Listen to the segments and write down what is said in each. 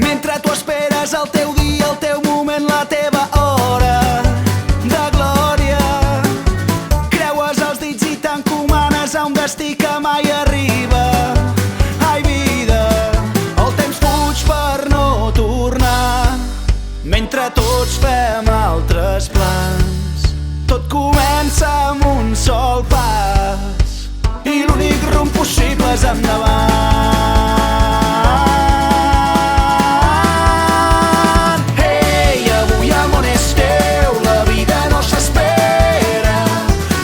Mentre tu esperes el teu dia, el teu moment, la teva hora de glòria, creues els dits i t'encomanes a un destí que mai arriba. Ai, vida, el temps fuig per no tornar. Mentre tots fem altres plans, tot comença amb un sol pas i l'únic rumb possible és endavant. Ei, avui el món és teu, la vida no s'espera.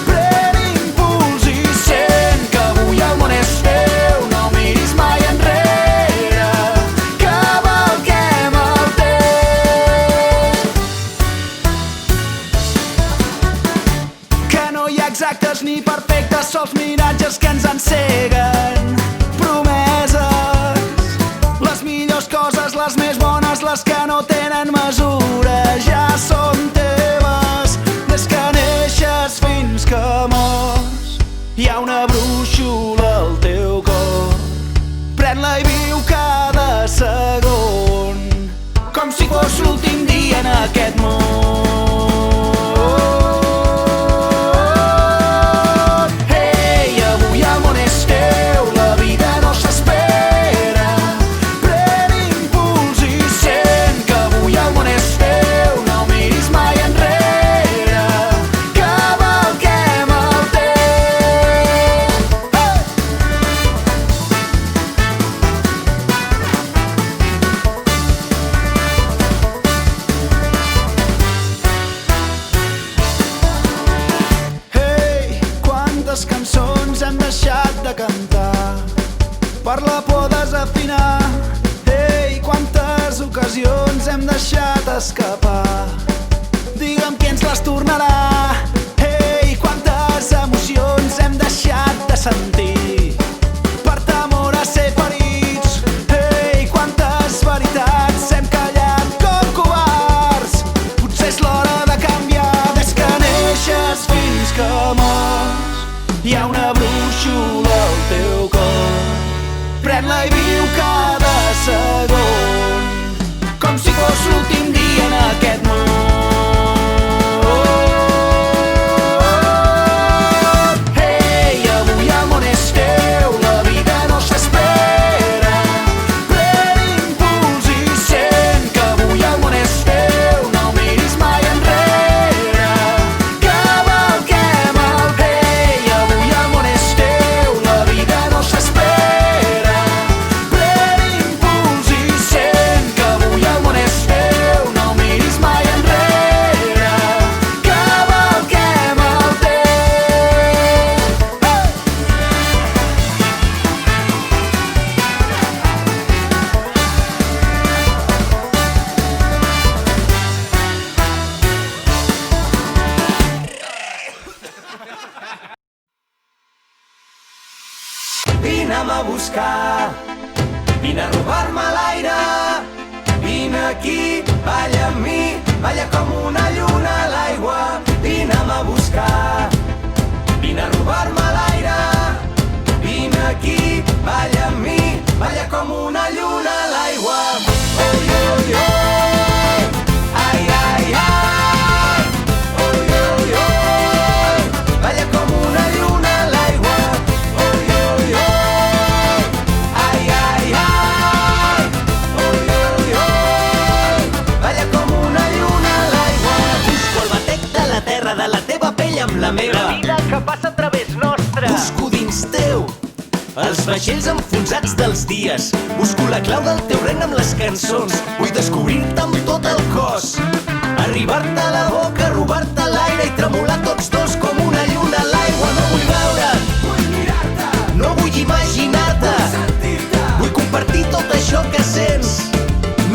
Pren impuls i sent que avui el món és teu, no miris mai enrere, cavalquem el temps. Que no hi ha exactes ni perfectes, sols miratges que ens enceguen. Promeses, les millors coses, les més bones, les que no tenen mesura, ja són teves des que neixes fins que mors. Hi ha una brúixola al teu cor, pren-la i viu cada segon com si fos l'últim dia en aquest món. Cançons hem deixat de cantar per la por desafinar. Ei, quantes ocasions hem deixat escapar. Digue'm qui ens les tornarà. Ei, quantes emocions hem deixat de sentir per temor a ser ferits. Ei, quantes veritats hem callat com covards. Potser és l'hora de canviar. Des que neixes fins que mors hi ha una brúixola al teu cor, pren-la i viu cada segon com si fos l'últim dia en aquest món. Ei, avui el món és teu, la vida no s'espera. Pren impuls i sent que avui el món és teu, no miris mai enrere, cavalquem el vent. Vine'm a buscar, vine a robar-me l'aire, vine aquí, balla amb mi, balla com una lluna a l'aigua. Vine'm a buscar, vine a robar-me l'aire, vine aquí, balla amb mi, balla com una lluna a l'aigua. Oi, oi, oi, ai, ai, ai, oi, oi, oi, balla com una lluna a l'aigua. De la teva pell amb la meva, la vida que passa a través nostre. Busco dins teu els vaixells enfonsats dels dies, busco la clau del teu regne amb les cançons. Vull descobrir-te amb tot el cos, arribar-te a la boca, robar-te l'aire i tremolar tots dos com una lluna a l'aigua. No vull veure't, vull mirar-te, no vull imaginar-te, vull sentir-te, vull compartir tot això que sents.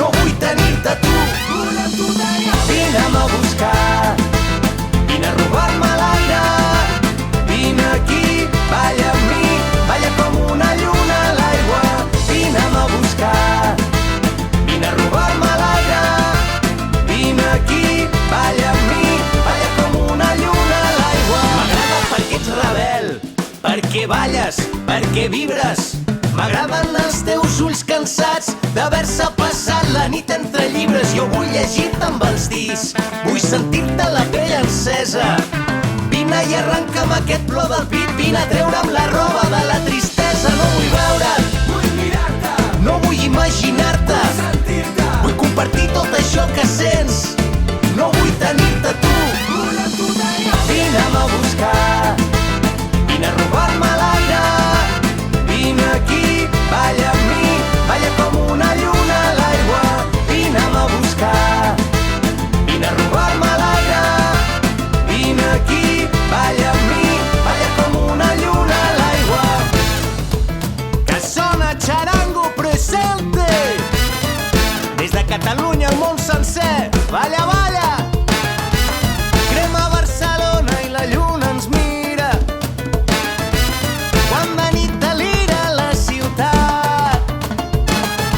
No vull tenir-te tu, vull amb tu d'allà. Vine'm a buscar, vine a robar-me l'aire, vine aquí, balla amb mi, balla com una lluna a l'aigua. Vine'm a buscar, vine a robar-me l'aire, vine aquí, balla amb mi, balla com una lluna a l'aigua. M'agrada perquè ets rebel, perquè balles, perquè vibres. M'agraden els teus ulls cansats, d'haver-se passat la nit entre llibres. Jo vull llegir-te amb els dits, vull sentir-te la pell encesa. Vine i arrenca'm aquest plor del pit, vine a treure'm la roba de la tristesa. No vull veure't, vull mirar-te, no vull imaginar-te, vull sentir-te, vull compartir tot això que sents. No vull tenir-te tu, vull amb tu d'allò. Vine'm a buscar, vine a robar-me l'aire, vine aquí, balla amb mi, balla com una lluna a l'aigua. Vine'm a buscar, vine a robar-me l'aire, vine aquí, balla amb mi, balla com una lluna a l'aigua. Que sona Charango Presente, des de Catalunya al món sencer. Balla, balla! Crema Barcelona i la lluna ens mira, quan de nit delira la ciutat.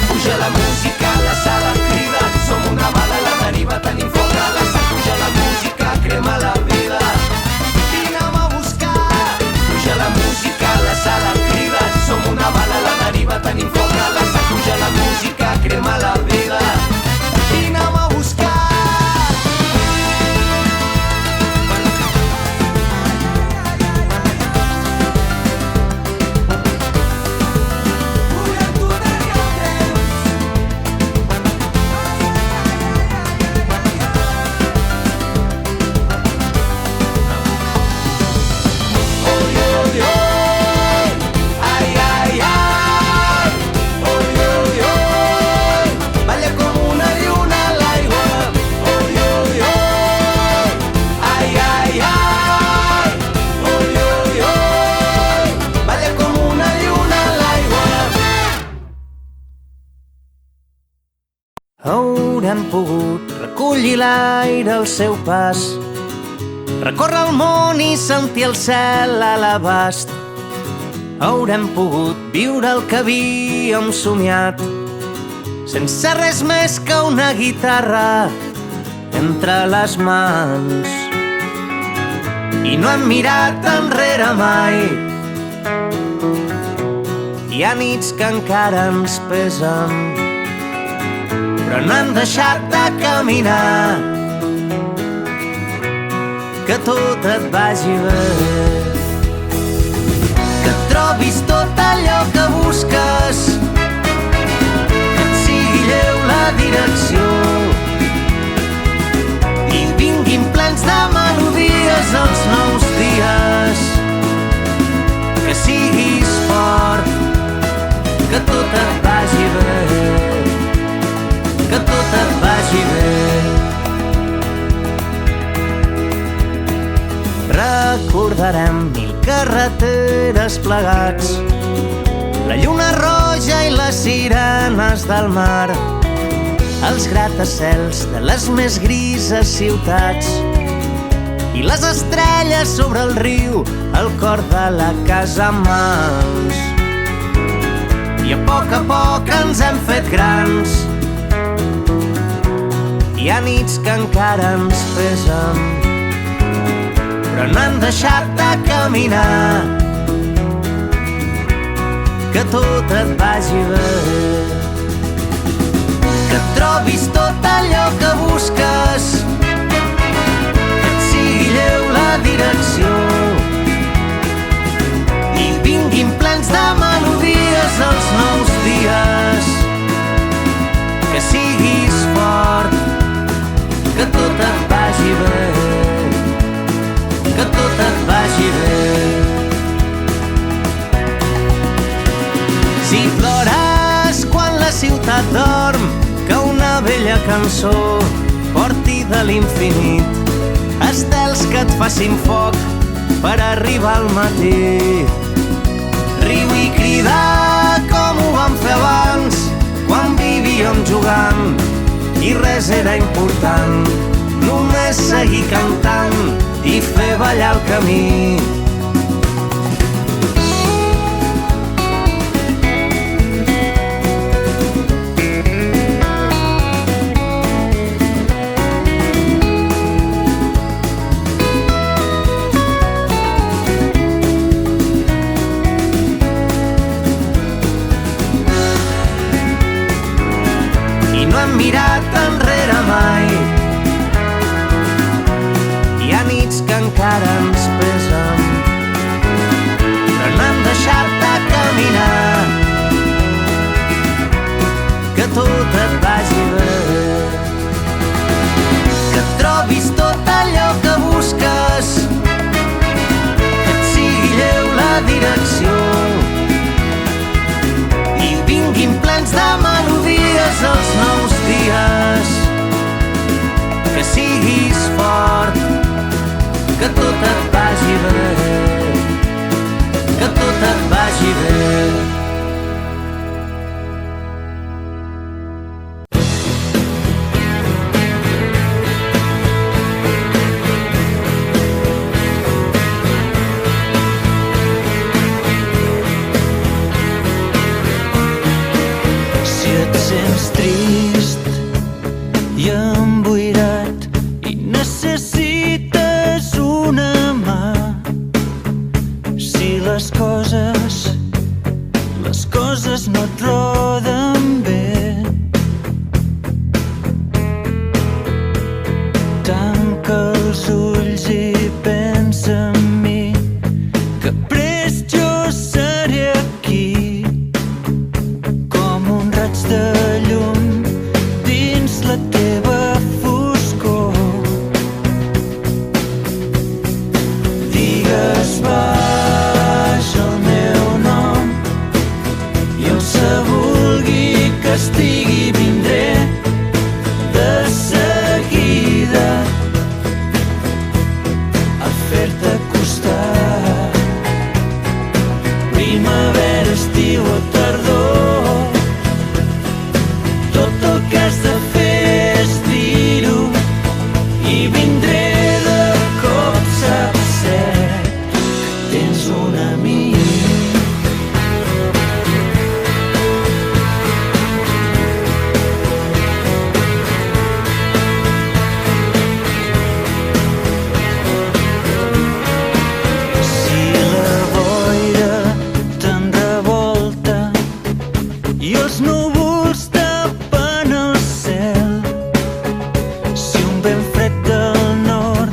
Puja la música, la sala crida, som una bala a la deriva, tenim foc a la sang. Puja la música, crema la vida, vine'm a buscar. Puja la música, la sala crida, som una bala a la deriva, tenim foc a la sang. Puja la música, crema la vida, vine'm a buscar. Haurem pogut recollir l'aire al seu pas, recórrer el món i sentir el cel a l'abast. Haurem pogut viure el que havíem somiat, sense res més que una guitarra entre les mans. I no hem mirat enrere mai, hi ha nits que encara ens pesen, però no hem deixat de caminar. Que tot et vagi bé, que et trobis tot allò que busques, que et sigui lleu la direcció i vinguin plens de melodies els nous dies. Que siguis fort, que tot et vagi bé, que tot et vagi bé. Recordarem 1000 carreteres plegats, la lluna roja i les sirenes del mar, els gratacels de les més grises ciutats i les estrelles sobre el riu, el cor de la casa en mans. I a poc ens hem fet grans, hi ha nits que encara ens pesen, però no hem deixat de caminar. Que tot et vagi bé, que et trobis tot allò que busques, que et sigui lleu la direcció i vinguin plens de melodies els nous dies. Que siguis fort, que tot et vagi bé, que tot et vagi bé. Si plores quan la ciutat dorm, que una vella cançó porti de l'infinit estels que et facin foc per arribar al matí. Riu i crida com ho vam fer abans, quan vivíem jugant i res era important, només seguir cantant i fer ballar el camí. i no hem mirat enrere mai. Hi ha nits que encara ens pesen, però no hem deixat de caminar. Que tot et vagi bé, que et trobis tot allò que busques, que et sigui lleu la direcció i vinguin plens de melodies els nous dies. Que siguis fort, que tot et vagi bé, que tot et vagi bé. Si et sents trist i emboirat i necessites una mà, si les coses no et roden bé, tanca els ulls i pensa en mi, que prest jo seré aquí, com un raig de llum dins la teva foscor. Digues baix el meu nom i on se vulgui que estigui vindré de seguida a fer-te costat. Primavera, estiu o tardor, tot el que has de fer és dir-ho i vindré de cop. Saps ser que tens un amic. Si la boira te'n revolta i els núvols tapen el cel, si un vent fred del nord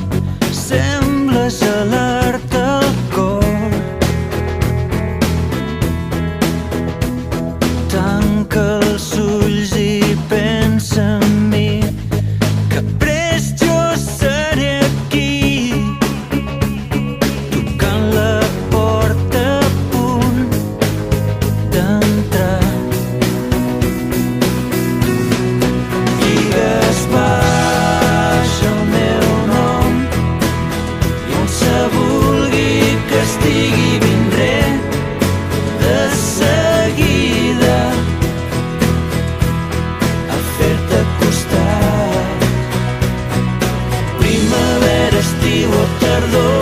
sembla gelar-te el cor, tanca els ulls i pensa en mi, que prest jo seré aquí, tocant la porta a punt d'entrar. Digues baix el meu nom i on se vulgui que estigui vindré de seguida a fer-te costat. Primavera, estiu o tardor,